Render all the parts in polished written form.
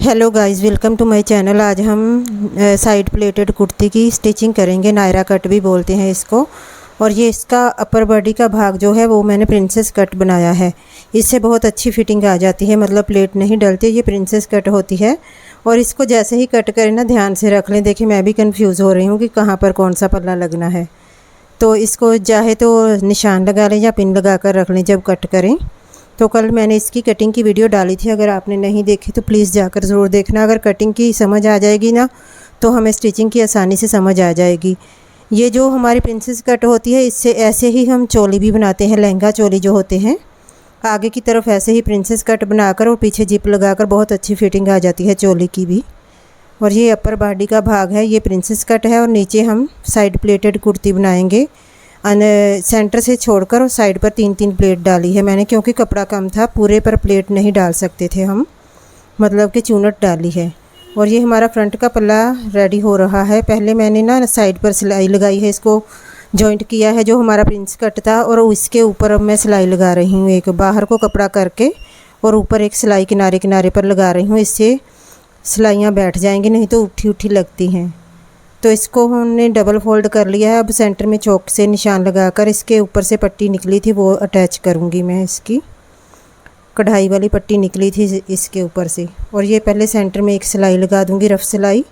Hello guys, welcome to my channel. आज हम side pleated kurti की स्टिचिंग करेंगे। नायरा कट भी बोलते हैं इसको। और ये इसका अपर बॉडी का भाग जो है वो मैंने प्रिंसेस कट बनाया है। इससे बहुत अच्छी फिटिंग आ जाती है, मतलब प्लेट नहीं डलती। ये प्रिंसेस कट होती है। और इसको जैसे ही कट करें ना, ध्यान से रख लें। देखिए, मैं भी कंफ्यूज हो रही हूँ कि कहाँ पर कौन सा पल्ला लगना है। तो इसको चाहे तो निशान लगा लें या पिन लगा कर रख लें जब कट करें। तो कल मैंने इसकी कटिंग की वीडियो डाली थी, अगर आपने नहीं देखी तो प्लीज़ जाकर ज़रूर देखना। अगर कटिंग की समझ आ जाएगी ना, तो हमें स्टिचिंग की आसानी से समझ आ जाएगी। ये जो हमारी प्रिंसेस कट होती है, इससे ऐसे ही हम चोली भी बनाते हैं। लहंगा चोली जो होते हैं, आगे की तरफ ऐसे ही प्रिंसेस कट बनाकर और पीछे जिप लगाकर बहुत अच्छी फिटिंग आ जाती है चोली की भी। और ये अपर बॉडी का भाग है, ये प्रिंसेस कट है। और नीचे हम साइड प्लेटेड कुर्ती बनाएंगे। सेंटर से छोड़कर और साइड पर 3-3 प्लेट डाली है मैंने, क्योंकि कपड़ा कम था। पूरे पर प्लेट नहीं डाल सकते थे हम, मतलब कि चूनट डाली है। और ये हमारा फ्रंट का पल्ला रेडी हो रहा है। पहले मैंने ना साइड पर सिलाई लगाई है, इसको जॉइंट किया है जो हमारा प्रिंस कट था। और इसके ऊपर अब मैं सिलाई लगा रही हूँ, एक बाहर को कपड़ा करके और ऊपर एक सिलाई किनारे किनारे पर लगा रही हूँ। इससे सिलाइयाँ बैठ जाएंगी, नहीं तो उठी उठी लगती हैं। तो इसको हमने डबल फोल्ड कर लिया है। अब सेंटर में चौक से निशान लगाकर इसके ऊपर से पट्टी निकली थी वो अटैच करूँगी मैं। इसकी कढ़ाई वाली पट्टी निकली थी इसके ऊपर से। और ये पहले सेंटर में एक सिलाई लगा दूँगी, रफ़ सिलाई।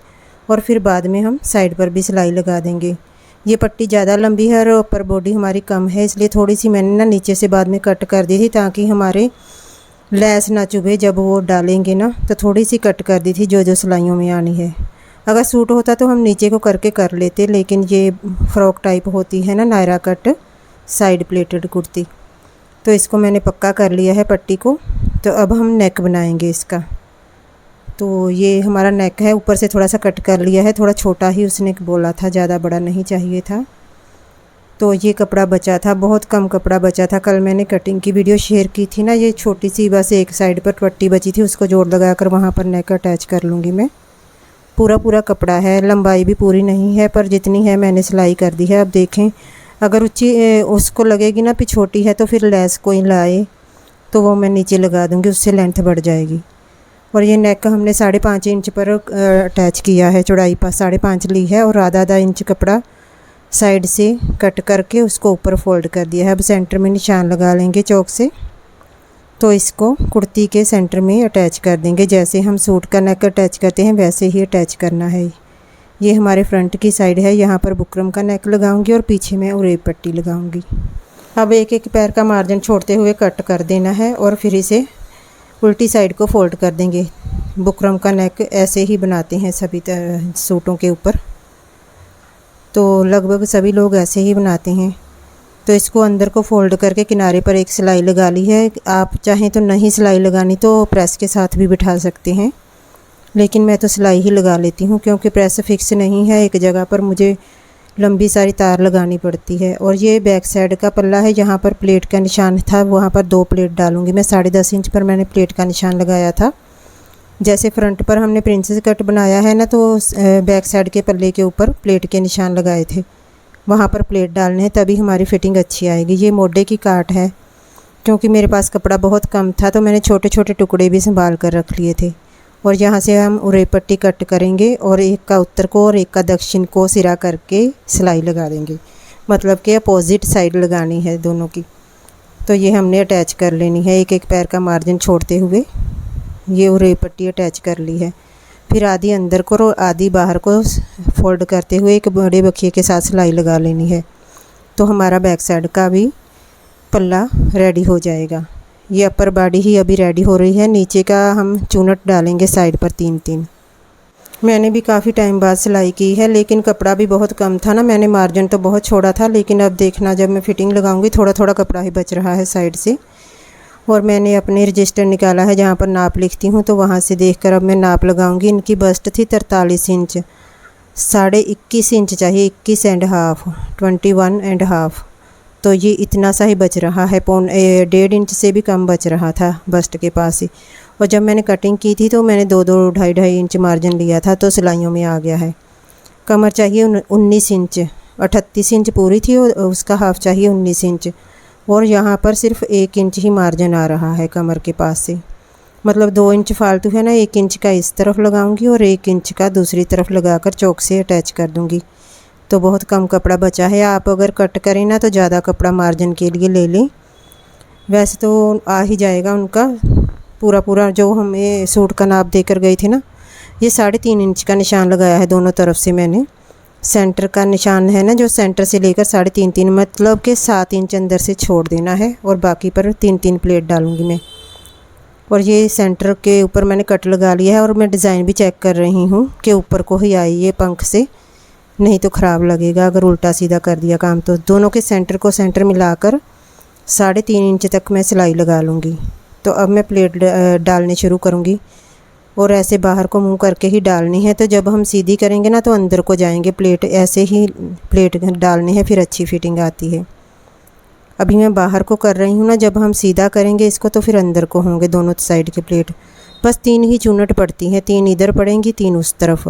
और फिर बाद में हम साइड पर भी सिलाई लगा देंगे। ये पट्टी ज़्यादा लंबी है और ऊपर बॉडी हमारी कम है, इसलिए थोड़ी सी मैंने ना नीचे से बाद में कट कर दी थी, ताकि हमारे लैस ना चुभे जब वो डालेंगे ना। तो थोड़ी सी कट कर दी थी जो सिलाइयों में आनी है। अगर सूट होता तो हम नीचे को करके कर लेते, लेकिन ये फ्रॉक टाइप होती है ना Naira cut side pleated kurti. तो इसको मैंने पक्का कर लिया है पट्टी को। तो अब हम नेक बनाएंगे इसका। तो ये हमारा नेक है, ऊपर से थोड़ा सा कट कर लिया है। थोड़ा छोटा ही उसने बोला था, ज़्यादा बड़ा नहीं चाहिए था। तो ये कपड़ा बचा था, बहुत कम कपड़ा बचा था। कल मैंने कटिंग की वीडियो शेयर की थी ना, ये छोटी सी बस एक साइड पर पट्टी बची थी, उसको जोड़ लगा कर वहाँ पर नेक अटैच कर लूँगी मैं। पूरा कपड़ा है, लंबाई भी पूरी नहीं है, पर जितनी है मैंने सिलाई कर दी है। अब देखें, अगर उसको लगेगी ना कि छोटी है, तो फिर लेस कोई लाए तो वो मैं नीचे लगा दूँगी, उससे लेंथ बढ़ जाएगी। और ये नेक हमने 5.5 इंच पर अटैच किया है, चौड़ाई पर 5.5 ली है। और आधा इंच कपड़ा साइड से कट करके उसको ऊपर फोल्ड कर दिया है। अब सेंटर में निशान लगा लेंगे चौक से। तो इसको कुर्ती के सेंटर में अटैच कर देंगे। जैसे हम सूट का नेक अटैच करते हैं वैसे ही अटैच करना है। ये हमारे फ्रंट की साइड है, यहाँ पर बुकरम का नेक लगाऊंगी और पीछे मैं उरेब पट्टी लगाऊंगी। अब एक एक पैर का मार्जिन छोड़ते हुए कट कर देना है और फिर इसे उल्टी साइड को फोल्ड कर देंगे। बुकरम का नेक ऐसे ही बनाते हैं सभी सूटों के ऊपर, तो लगभग सभी लोग ऐसे ही बनाते हैं। तो इसको अंदर को फोल्ड करके किनारे पर एक सिलाई लगा ली है। आप चाहें तो नहीं सिलाई लगानी तो प्रेस के साथ भी बिठा सकते हैं, लेकिन मैं तो सिलाई ही लगा लेती हूँ, क्योंकि प्रेस फिक्स नहीं है। एक जगह पर मुझे लंबी सारी तार लगानी पड़ती है। और ये बैक साइड का पल्ला है, यहाँ पर प्लेट का निशान था, वहाँ पर 2 प्लेट डालूँगी मैं। 10.5 इंच पर मैंने प्लेट का निशान लगाया था। जैसे फ्रंट पर हमने प्रिंसेस कट बनाया है ना, तो बैक साइड के पल्ले के ऊपर प्लेट के निशान लगाए थे, वहाँ पर प्लेट डालने हैं, तभी हमारी फिटिंग अच्छी आएगी। ये मोढे की काट है, क्योंकि मेरे पास कपड़ा बहुत कम था, तो मैंने छोटे छोटे टुकड़े भी संभाल कर रख लिए थे। और यहाँ से हम उरेब पट्टी कट करेंगे और एक का उत्तर को और एक का दक्षिण को सिरा करके सिलाई लगा देंगे, मतलब कि अपोजिट साइड लगानी है दोनों की। तो ये हमने अटैच कर लेनी है, एक एक पैर का मार्जिन छोड़ते हुए ये उरेब पट्टी अटैच कर ली है। फिर आधी अंदर को और आधी बाहर को फोल्ड करते हुए एक बड़े बखिए के साथ सिलाई लगा लेनी है। तो हमारा बैक साइड का भी पल्ला रेडी हो जाएगा। ये अपर बॉडी ही अभी रेडी हो रही है। नीचे का हम चूनट डालेंगे साइड पर 3-3। मैंने भी काफ़ी टाइम बाद सिलाई की है, लेकिन कपड़ा भी बहुत कम था ना, मैंने मार्जिन तो बहुत छोड़ा था। लेकिन अब देखना, जब मैं फिटिंग लगाऊंगी थोड़ा थोड़ा कपड़ा ही बच रहा है साइड से। और मैंने अपने रजिस्टर निकाला है जहाँ पर नाप लिखती हूँ, तो वहाँ से देखकर अब मैं नाप लगाऊंगी। इनकी बस्ट थी 43 इंच, 21.5 इंच चाहिए, 21.5, 21.5। तो ये इतना सा ही बच रहा है, 1.5 इंच से भी कम बच रहा था बस्ट के पास ही। और जब मैंने कटिंग की थी तो मैंने 2-2, 2.5 इंच मार्जिन लिया था, तो सिलाइयों में आ गया है। कमर चाहिए 19 इंच, 38 इंच पूरी थी और उसका हाफ चाहिए 19 इंच। और यहाँ पर सिर्फ 1 इंच ही मार्जिन आ रहा है कमर के पास से, मतलब 2 इंच फालतू है ना, 1 इंच का इस तरफ लगाऊंगी और 1 इंच का दूसरी तरफ लगाकर चौक से अटैच कर दूंगी। तो बहुत कम कपड़ा बचा है। आप अगर कट करें ना तो ज़्यादा कपड़ा मार्जिन के लिए ले लें। वैसे तो आ ही जाएगा उनका पूरा जो हमें सूट का नाप देकर गई थी ना। ये 3.5 इंच का निशान लगाया है दोनों तरफ से मैंने। सेंटर का निशान है ना, जो सेंटर से लेकर 3.5 मतलब कि 7 इंच अंदर से छोड़ देना है और बाकी पर 3 प्लेट डालूंगी मैं। और ये सेंटर के ऊपर मैंने कट लगा लिया है और मैं डिज़ाइन भी चेक कर रही हूँ कि ऊपर को ही आई ये पंख से, नहीं तो ख़राब लगेगा अगर उल्टा सीधा कर दिया काम। तो दोनों के सेंटर को सेंटर मिलाकर 3.5 इंच तक मैं सिलाई लगा लूँगी। तो अब मैं प्लेट डालने शुरू करूँगी और ऐसे बाहर को मुंह करके ही डालनी है। तो जब हम सीधी करेंगे ना तो अंदर को जाएंगे प्लेट, ऐसे ही प्लेट डालनी है, फिर अच्छी फिटिंग आती है। अभी मैं बाहर को कर रही हूँ ना, जब हम सीधा करेंगे इसको तो फिर अंदर को होंगे दोनों साइड के प्लेट। बस 3 ही चूनट पड़ती हैं, 3 इधर पड़ेंगी 3 उस तरफ।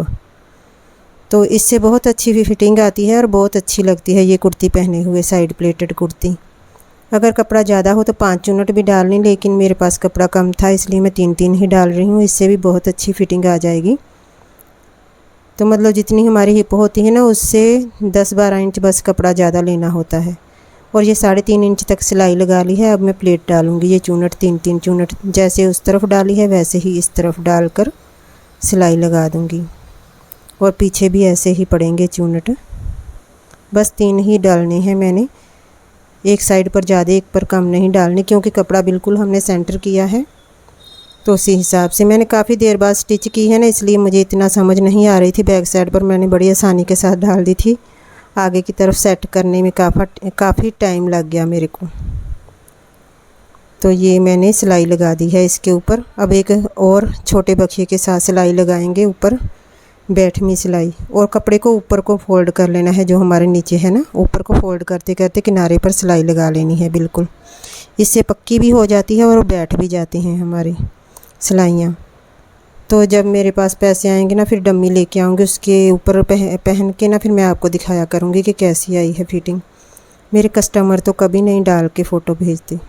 तो इससे बहुत अच्छी भी फिटिंग आती है और बहुत अच्छी लगती है ये कुर्ती पहने हुए, साइड प्लेटेड कुर्ती। अगर कपड़ा ज़्यादा हो तो 5 चूनट भी डाल लें, लेकिन मेरे पास कपड़ा कम था इसलिए मैं 3 ही डाल रही हूँ। इससे भी बहुत अच्छी फिटिंग आ जाएगी। तो मतलब जितनी हमारी हिप होती है ना उससे 10-12 इंच बस कपड़ा ज़्यादा लेना होता है। और ये 3.5 इंच तक सिलाई लगा ली है। अब मैं प्लेट डालूँगी। ये चूनट 3 चूनट जैसे उस तरफ डाली है वैसे ही इस तरफ डालकर सिलाई लगा दूँगी। और पीछे भी ऐसे ही पड़ेंगे चूनट। बस 3 ही डालने हैं मैंने, एक साइड पर ज़्यादा एक पर कम नहीं डालनी, क्योंकि कपड़ा बिल्कुल हमने सेंटर किया है। तो उसी हिसाब से मैंने काफ़ी देर बाद स्टिच की है ना, इसलिए मुझे इतना समझ नहीं आ रही थी। बैक साइड पर मैंने बड़ी आसानी के साथ डाल दी थी, आगे की तरफ सेट करने में काफ़ी टाइम लग गया मेरे को। तो ये मैंने सिलाई लगा दी है इसके ऊपर। अब एक और छोटे बखिए के साथ सिलाई लगाएंगे ऊपर, बैठमी सिलाई। और कपड़े को ऊपर को फोल्ड कर लेना है, जो हमारे नीचे है ना, ऊपर को फोल्ड करते करते किनारे पर सिलाई लगा लेनी है बिल्कुल। इससे पक्की भी हो जाती है और बैठ भी जाती हैं हमारी सिलाइयाँ। तो जब मेरे पास पैसे आएंगे ना फिर डम्मी लेके आऊँगी, उसके ऊपर पहन के ना फिर मैं आपको दिखाया करूँगी कि कैसी आई है फिटिंग। मेरे कस्टमर तो कभी नहीं डाल के फ़ोटो भेजते।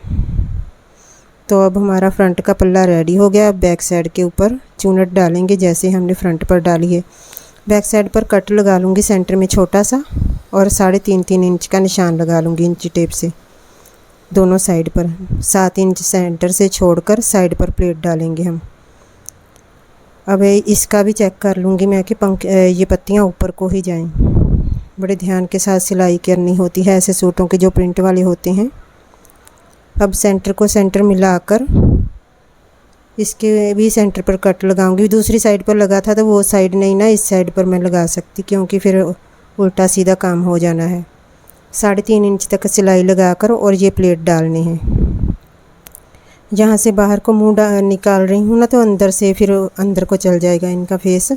तो अब हमारा फ्रंट का पल्ला रेडी हो गया। अब बैक साइड के ऊपर चूनट डालेंगे जैसे हमने फ्रंट पर डाली है। बैक साइड पर कट लगा लूँगी सेंटर में छोटा सा, और 3.5 इंच का निशान लगा लूँगी इंची टेप से दोनों साइड पर। 7 इंच सेंटर से छोड़कर साइड पर प्लेट डालेंगे हम। अब इसका भी चेक कर लूँगी मैं कि ये पत्तियाँ ऊपर को ही जाएं। बड़े ध्यान के साथ सिलाई करनी होती है ऐसे सूटों के जो प्रिंट वाले होते हैं। अब सेंटर को सेंटर मिलाकर इसके भी सेंटर पर कट लगाऊंगी। दूसरी साइड पर लगा था तो वो साइड नहीं ना, इस साइड पर मैं लगा सकती, क्योंकि फिर उल्टा सीधा काम हो जाना है। 3.5 इंच तक सिलाई लगाकर और ये प्लेट डालनी है। यहाँ से बाहर को मुंह निकाल रही हूँ ना, तो अंदर से फिर अंदर को चल जाएगा इनका फेस।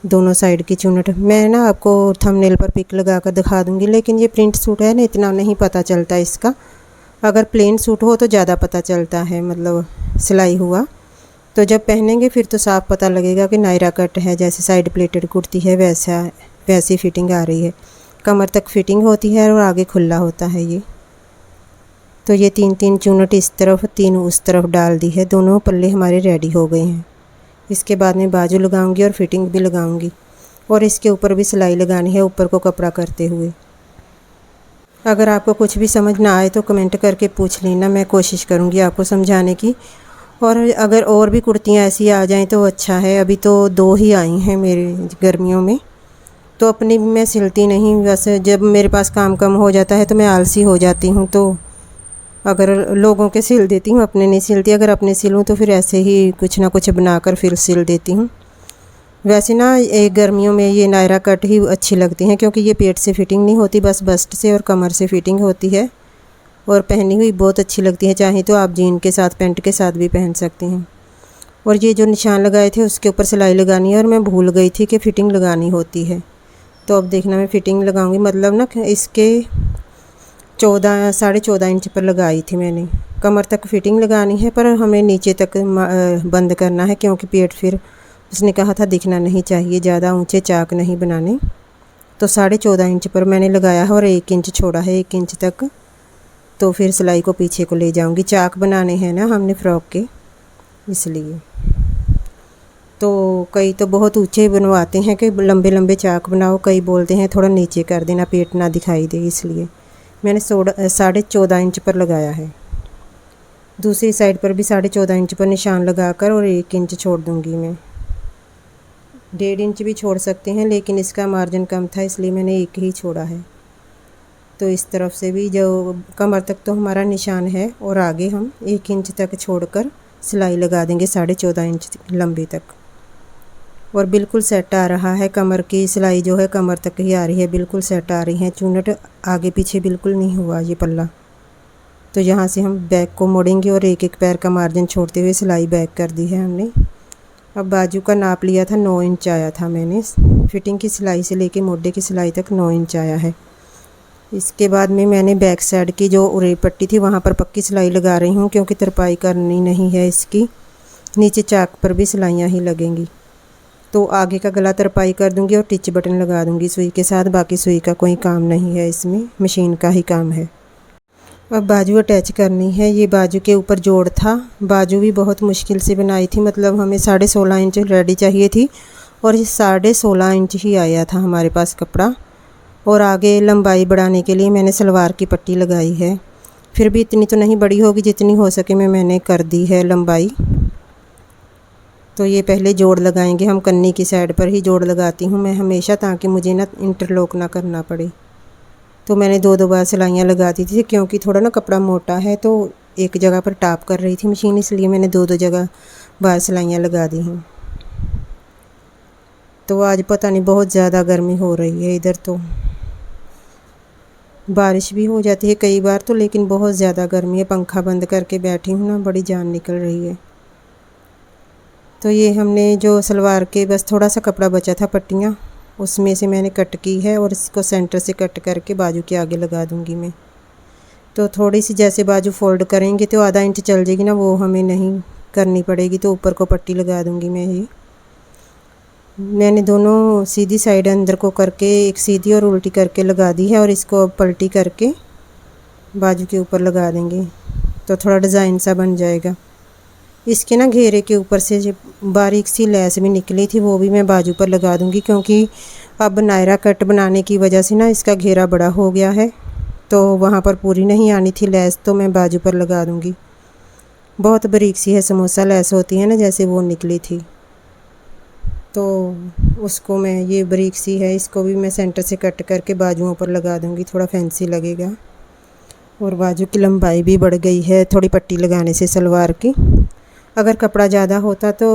दोनों साइड की चूनट मैं ना आपको थंबनेल पर पिक लगा कर दिखा दूँगी, लेकिन ये प्रिंट सूट है ना, इतना नहीं पता चलता इसका। अगर प्लेन सूट हो तो ज़्यादा पता चलता है, मतलब सिलाई हुआ। तो जब पहनेंगे फिर तो साफ पता लगेगा कि नायरा कट है, जैसे साइड प्लेटेड कुर्ती है वैसी फिटिंग आ रही है। कमर तक फिटिंग होती है और आगे खुला होता है ये। तो ये 3 चूनट इस तरफ 3 उस तरफ डाल दी है। दोनों पल्ले हमारे रेडी हो गए हैं। इसके बाद में बाजू लगाऊंगी और फिटिंग भी लगाऊंगी, और इसके ऊपर भी सिलाई लगानी है ऊपर को कपड़ा करते हुए। अगर आपको कुछ भी समझ ना आए तो कमेंट करके पूछ लेना, मैं कोशिश करूँगी आपको समझाने की। और अगर और भी कुर्तियाँ ऐसी आ जाएं तो अच्छा है। अभी तो 2 ही आई हैं मेरे गर्मियों में, तो अपनी भी मैं सिलती नहीं। वैसे जब मेरे पास काम कम हो जाता है तो मैं आलसी हो जाती हूँ, तो अगर लोगों के सिल देती हूँ, अपने नहीं सिलती। अगर अपने सिलूँ तो फिर ऐसे ही कुछ ना कुछ बनाकर फिर सिल देती हूँ। वैसे ना गर्मियों में ये नायरा कट ही अच्छी लगती हैं, क्योंकि ये पेट से फिटिंग नहीं होती, बस बस्ट से और कमर से फिटिंग होती है, और पहनी हुई बहुत अच्छी लगती है। चाहे तो आप जीन के साथ पैंट के साथ भी पहन सकती हैं। और ये जो निशान लगाए थे उसके ऊपर सिलाई लगानी है, और मैं भूल गई थी कि फ़िटिंग लगानी होती है। तो अब देखना मैं फ़िटिंग लगाऊंगी, मतलब ना इसके 14.5 इंच पर लगाई थी मैंने। कमर तक फ़िटिंग लगानी है, पर हमें नीचे तक बंद करना है, क्योंकि पेट फिर उसने कहा था दिखना नहीं चाहिए, ज़्यादा ऊंचे चाक नहीं बनाने। तो 14.5 इंच पर मैंने लगाया है और 1 इंच छोड़ा है, 1 इंच तक। तो फिर सिलाई को पीछे को ले जाऊंगी। चाक बनाने हैं ना हमने फ्रॉक के, इसलिए तो कई तो बहुत ऊंचे बनवाते हैं कि लंबे लंबे चाक बनाओ, कई बोलते हैं थोड़ा नीचे कर देना पेट ना दिखाई दे, इसलिए मैंने 14.5 इंच पर लगाया है। दूसरी साइड पर भी 14.5 इंच पर निशान लगाकर और 1 इंच छोड़ दूंगी मैं। 1.5 इंच भी छोड़ सकते हैं, लेकिन इसका मार्जिन कम था इसलिए मैंने 1 ही छोड़ा है। तो इस तरफ से भी जो कमर तक तो हमारा निशान है और आगे हम 1 इंच तक छोड़कर सिलाई लगा देंगे 14.5 इंच लंबी तक। और बिल्कुल सेट आ रहा है, कमर की सिलाई जो है कमर तक ही आ रही है, बिल्कुल सेट आ रही है, चूनट आगे पीछे बिल्कुल नहीं हुआ ये पल्ला। तो यहाँ से हम बैक को मोड़ेंगे और एक एक पैर का मार्जिन छोड़ते हुए सिलाई बैक कर दी है हमने। अब बाजू का नाप लिया था, 9 इंच आया था मैंने। फिटिंग की सिलाई से लेके मोढे की सिलाई तक 9 इंच आया है। इसके बाद में मैंने बैक साइड की जो उरेई पट्टी थी वहाँ पर पक्की सिलाई लगा रही हूँ, क्योंकि तरपाई करनी नहीं है इसकी। नीचे चाक पर भी सिलाइयाँ ही लगेंगी। तो आगे का गला तरपाई कर दूंगी और टिच बटन लगा दूंगी सुई के साथ। बाकी सुई का कोई काम नहीं है इसमें, मशीन का ही काम है। अब बाजू अटैच करनी है। ये बाजू के ऊपर जोड़ था, बाजू भी बहुत मुश्किल से बनाई थी, मतलब हमें 16.5 इंच रेडी चाहिए थी और ये 16.5 इंच ही आया था हमारे पास कपड़ा। और आगे लंबाई बढ़ाने के लिए मैंने सलवार की पट्टी लगाई है, फिर भी इतनी तो नहीं बड़ी होगी, जितनी हो सके मैंने कर दी है लंबाई। तो ये पहले जोड़ लगाएंगे हम, कन्नी की साइड पर ही जोड़ लगाती हूँ मैं हमेशा, ताकि मुझे ना इंटरलॉक ना करना पड़े। तो मैंने 2 बार सिलाइयाँ लगा दी थी, क्योंकि थोड़ा ना कपड़ा मोटा है तो एक जगह पर टाप कर रही थी मशीन, इसलिए मैंने 2 जगह बार सिलाइयाँ लगा दी हैं। तो आज पता नहीं बहुत ज़्यादा गर्मी हो रही है इधर, तो बारिश भी हो जाती है कई बार तो, लेकिन बहुत ज़्यादा गर्मी है। पंखा बंद करके बैठी हूँ ना, बड़ी जान निकल रही है। तो ये हमने जो सलवार के बस थोड़ा सा कपड़ा बचा था पट्टियाँ, उसमें से मैंने कट की है और इसको सेंटर से कट करके बाजू के आगे लगा दूंगी मैं। तो थोड़ी सी जैसे बाजू फोल्ड करेंगे तो आधा इंच चल जाएगी ना, वो हमें नहीं करनी पड़ेगी, तो ऊपर को पट्टी लगा दूंगी मैं। ये मैंने दोनों सीधी साइड अंदर को करके एक सीधी और उल्टी करके लगा दी है, और इसको अब पलटी करके बाजू के ऊपर लगा देंगे तो थोड़ा डिज़ाइन सा बन जाएगा। इसके ना घेरे के ऊपर से जो बारीक सी लैस भी निकली थी वो भी मैं बाजू पर लगा दूंगी, क्योंकि अब नायरा कट बनाने की वजह से ना इसका घेरा बड़ा हो गया है, तो वहाँ पर पूरी नहीं आनी थी लैस, तो मैं बाजू पर लगा दूंगी। बहुत बारीक सी है, समोसा लैस होती है ना, जैसे वो निकली थी, तो उसको मैं, ये बारीक सी है, इसको भी मैं सेंटर से कट करके बाजुओं पर लगा दूंगी, थोड़ा फैंसी लगेगा। और बाजू की लंबाई भी बढ़ गई है थोड़ी पट्टी लगाने से सलवार की। अगर कपड़ा ज़्यादा होता तो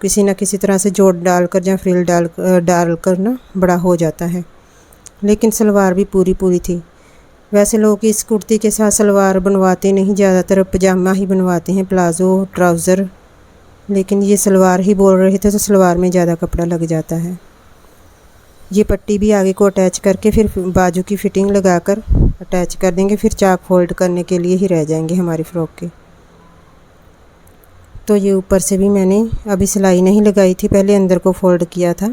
किसी न किसी तरह से जोड़ डालकर या फ्रिल डाल कर ना बड़ा हो जाता है, लेकिन सलवार भी पूरी थी। वैसे लोग इस कुर्ती के साथ सलवार बनवाते नहीं, ज़्यादातर पजामा ही बनवाते हैं, प्लाज़ो ट्राउज़र, लेकिन ये सलवार ही बोल रहे थे तो सलवार में ज़्यादा कपड़ा लग जाता है। ये पट्टी भी आगे को अटैच करके फिर बाजू की फिटिंग लगाकर अटैच कर देंगे, फिर चाक फोल्ड करने के लिए ही रह जाएंगे हमारी फ़्रॉक के। तो ये ऊपर से भी मैंने अभी सिलाई नहीं लगाई थी, पहले अंदर को फोल्ड किया था।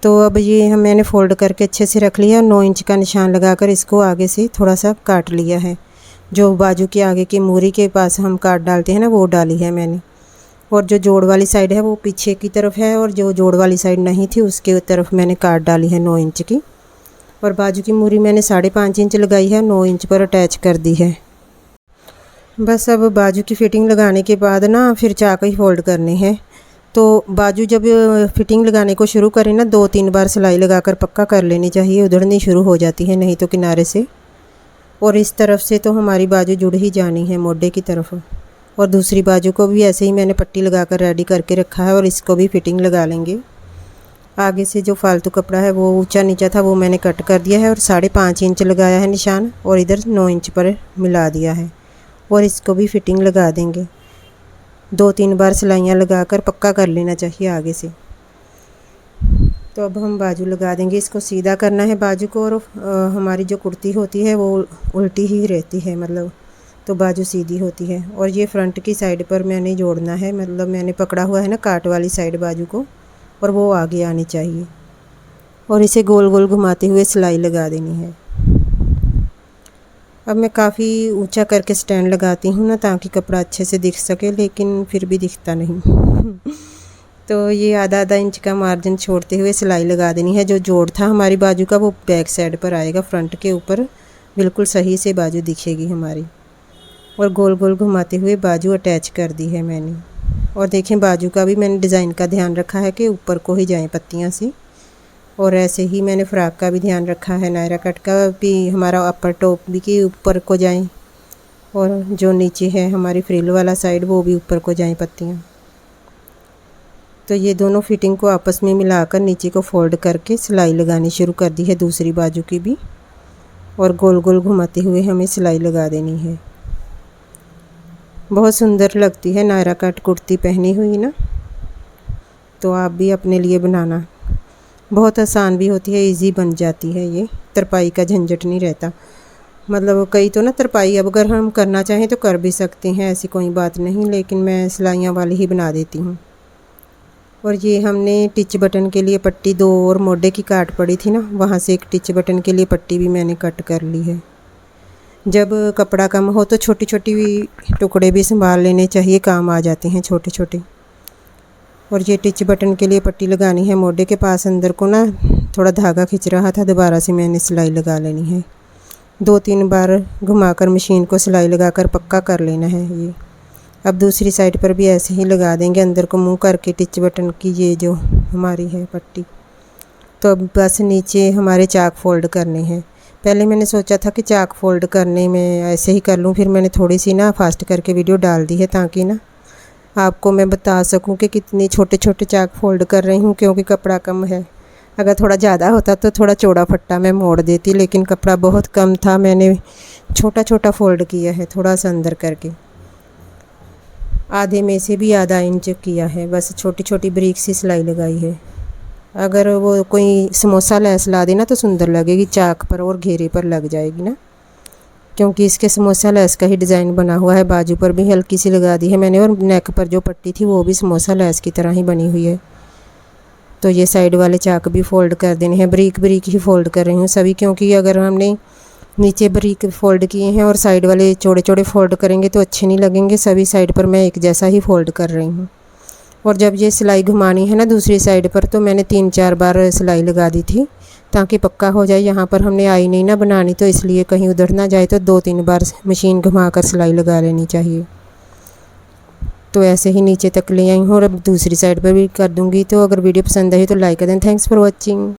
तो अब ये मैंने फ़ोल्ड करके अच्छे से रख लिया, 9 इंच का निशान लगाकर इसको आगे से थोड़ा सा काट लिया है। जो बाजू के आगे की मूरी के पास हम काट डालते हैं ना, वो डाली है मैंने। और जो जोड़ वाली साइड है वो पीछे की तरफ है, और जो जोड़ वाली साइड नहीं थी उसके तरफ मैंने काट डाली है 9 इंच की। और बाजू की मूरी मैंने 5.5 इंच लगाई है, 9 इंच पर अटैच कर दी है। बस अब बाजू की फ़िटिंग लगाने के बाद ना फिर चाक ही फोल्ड करने हैं। तो बाजू जब फिटिंग लगाने को शुरू करें ना, 2-3 बार सिलाई लगाकर पक्का कर लेनी चाहिए, उधड़नी शुरू हो जाती है नहीं तो किनारे से। और इस तरफ से तो हमारी बाजू जुड़ ही जानी है मोढे की तरफ। और दूसरी बाजू को भी ऐसे ही मैंने पट्टी लगाकर रेडी करके रखा है, और इसको भी फिटिंग लगा लेंगे। आगे से जो फालतू कपड़ा है वो ऊंचा नीचा था वो मैंने कट कर दिया है, और 5.5 इंच लगाया है निशान, और इधर 9 इंच पर मिला दिया है। और इसको भी फिटिंग लगा देंगे, 2-3 बार सिलाइयाँ लगाकर पक्का कर लेना चाहिए आगे से। तो अब हम बाजू लगा देंगे, इसको सीधा करना है बाजू को। और हमारी जो कुर्ती होती है वो उल्टी ही रहती है, मतलब तो बाजू सीधी होती है। और ये फ्रंट की साइड पर मैंने जोड़ना है, मतलब मैंने पकड़ा हुआ है ना काट वाली साइड बाजू को, और वो आगे आनी चाहिए। और इसे गोल गोल घुमाते हुए सिलाई लगा देनी है। अब मैं काफ़ी ऊंचा करके स्टैंड लगाती हूँ ना, ताकि कपड़ा अच्छे से दिख सके, लेकिन फिर भी दिखता नहीं। तो ये आधा आधा इंच का मार्जिन छोड़ते हुए सिलाई लगा देनी है। जो जोड़ था हमारी बाजू का वो बैक साइड पर आएगा, फ्रंट के ऊपर बिल्कुल सही से बाजू दिखेगी हमारी। और गोल गोल घुमाते हुए बाजू अटैच कर दी है मैंने। और देखें बाजू का भी मैंने डिज़ाइन का ध्यान रखा है कि ऊपर को ही जाएं पत्तियाँ से। और ऐसे ही मैंने फ़्रॉक का भी ध्यान रखा है, नायरा कट का भी हमारा अपर टॉप भी कि ऊपर को जाएं, और जो नीचे है हमारी फ्रिल वाला साइड वो भी ऊपर को जाएं पत्तियाँ। तो ये दोनों फिटिंग को आपस में मिलाकर नीचे को फोल्ड करके सिलाई लगानी शुरू कर दी है, दूसरी बाजू की भी। और गोल गोल घुमाते हुए हमें सिलाई लगा देनी है। बहुत सुंदर लगती है नायरा कट कुर्ती पहनी हुई ना, तो आप भी अपने लिए बनाना। बहुत आसान भी होती है, इजी बन जाती है। ये तरपाई का झंझट नहीं रहता। मतलब कई तो ना तरपाई अब अगर हम करना चाहें तो कर भी सकते हैं, ऐसी कोई बात नहीं, लेकिन मैं सिलाइयाँ वाली ही बना देती हूँ। और ये हमने टिच बटन के लिए पट्टी 2 और मोढे की काट पड़ी थी ना, वहाँ से एक टिच बटन के लिए पट्टी भी मैंने कट कर ली है। जब कपड़ा कम हो तो छोटी छोटी टुकड़े भी संभाल लेने चाहिए, काम आ जाते हैं छोटे छोटे। और ये टिच बटन के लिए पट्टी लगानी है मोढे के पास, अंदर को ना थोड़ा धागा खिंच रहा था, दोबारा से मैंने सिलाई लगा लेनी है। 2-3 बार घुमाकर मशीन को सिलाई लगाकर पक्का कर लेना है ये। अब दूसरी साइड पर भी ऐसे ही लगा देंगे, अंदर को मुंह करके टिच बटन की ये जो हमारी है पट्टी। तो अब बस नीचे हमारे चाक फोल्ड करने हैं। पहले मैंने सोचा था कि चाक फोल्ड करने में ऐसे ही कर लूँ, फिर मैंने थोड़ी सी ना फास्ट करके वीडियो डाल दी है, ताकि ना आपको मैं बता सकूं कि कितने छोटे छोटे चाक फोल्ड कर रही हूँ, क्योंकि कपड़ा कम है। अगर थोड़ा ज़्यादा होता तो थोड़ा चौड़ा फट्टा मैं मोड़ देती, लेकिन कपड़ा बहुत कम था, मैंने छोटा छोटा फोल्ड किया है, थोड़ा सा अंदर करके। आधे में से भी आधा इंच किया है, बस छोटी छोटी बारीक सी सिलाई लगाई है। अगर वो कोई समोसा लैस ला देना तो सुंदर लगेगी, चाक पर और घेरे पर लग जाएगी ना, क्योंकि इसके समोसा लैस का ही डिज़ाइन बना हुआ है। बाजू पर भी हल्की सी लगा दी है मैंने, और नेक पर जो पट्टी थी वो भी समोसा लैस की तरह ही बनी हुई है। तो ये साइड वाले चाक भी फ़ोल्ड कर देने हैं, बारीक बारीक ही फ़ोल्ड कर रही हूँ सभी, क्योंकि अगर हमने नीचे बारीक फ़ोल्ड किए हैं और साइड वाले चौड़े चौड़े फ़ोल्ड करेंगे तो अच्छे नहीं लगेंगे। सभी साइड पर मैं एक जैसा ही फ़ोल्ड कर रही हूँ। और जब ये सिलाई घुमानी है ना दूसरी साइड पर, तो मैंने 3-4 बार सिलाई लगा दी थी, ताकि पक्का हो जाए। यहाँ पर हमने आई नहीं ना बनानी, तो इसलिए कहीं उधर ना जाए, तो 2-3 बार मशीन घुमाकर सिलाई लगा लेनी चाहिए। तो ऐसे ही नीचे तक ले आई हूँ, और अब दूसरी साइड पर भी कर दूँगी। तो अगर वीडियो पसंद आई तो लाइक कर दें। Thanks for watching.